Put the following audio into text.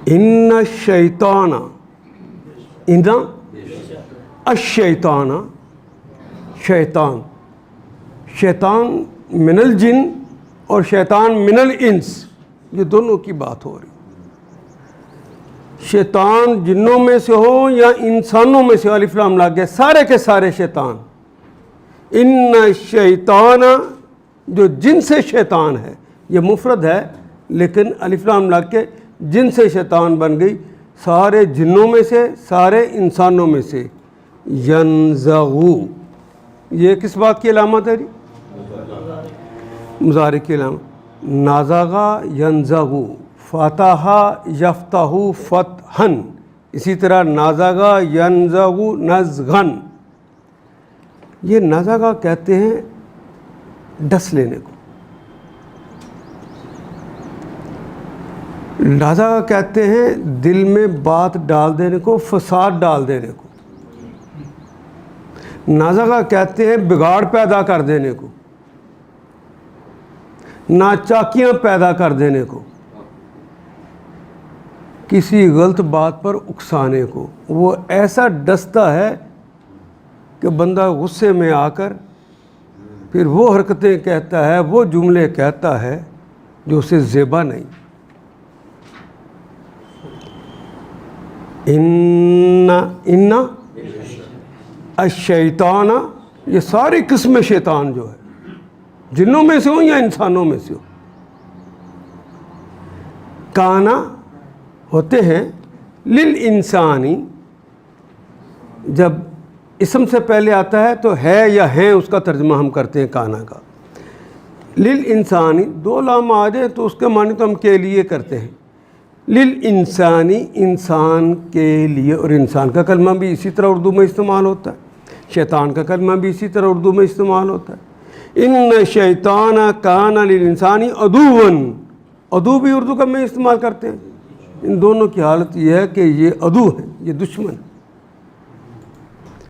ان الشیطان، ان الشیطان، شیطان، شیطان من الجن اور شیطان من الانس، یہ دونوں کی بات ہو رہی. شیطان جنوں میں سے ہو یا انسانوں میں سے، الف لام لگ گیا، سارے کے سارے شیطان. ان الشیطان جو جن سے شیطان ہے، یہ مفرد ہے لیکن الف لام لگ کے جن سے شیطان بن گئی، سارے جنوں میں سے، سارے انسانوں میں سے. ینزغو، یہ کس بات کی علامت ہے؟ مضارع کی علامت. نازغا ینزغو، فتح یفتح فتحا، اسی طرح نازغا ینزغو نزغن. یہ نازغا کہتے ہیں ڈس لینے کو، نازغا کہتے ہیں دل میں بات ڈال دینے کو، فساد ڈال دینے کو. نازغا کہتے ہیں بگاڑ پیدا کر دینے کو، ناچاکیاں پیدا کر دینے کو، کسی غلط بات پر اکسانے کو. وہ ایسا ڈستا ہے کہ بندہ غصے میں آ کر پھر وہ حرکتیں کہتا ہے، وہ جملے کہتا ہے جو اسے زیبا نہیں. ان الشیطان، یہ ساری قسم شیطان جو ہے، جنوں میں سے ہو یا انسانوں میں سے ہو، کانا ہوتے ہیں للانسانی. جب اسم سے پہلے آتا ہے تو ہے یا ہیں، اس کا ترجمہ ہم کرتے ہیں کانا کا. للانسانی دو لام آ جائے تو اس کے معنی تو ہم کے لیے کرتے ہیں. للانسانی، انسان کے لیے. اور انسان کا کلمہ بھی اسی طرح اردو میں استعمال ہوتا ہے، شیطان کا کلمہ بھی اسی طرح اردو میں استعمال ہوتا ہے. ان شیطان کان للانسانی عدواً، عدو بھی اردو کا میں استعمال کرتے ہیں. ان دونوں کی حالت یہ ہے کہ یہ عدو ہیں، یہ دشمن.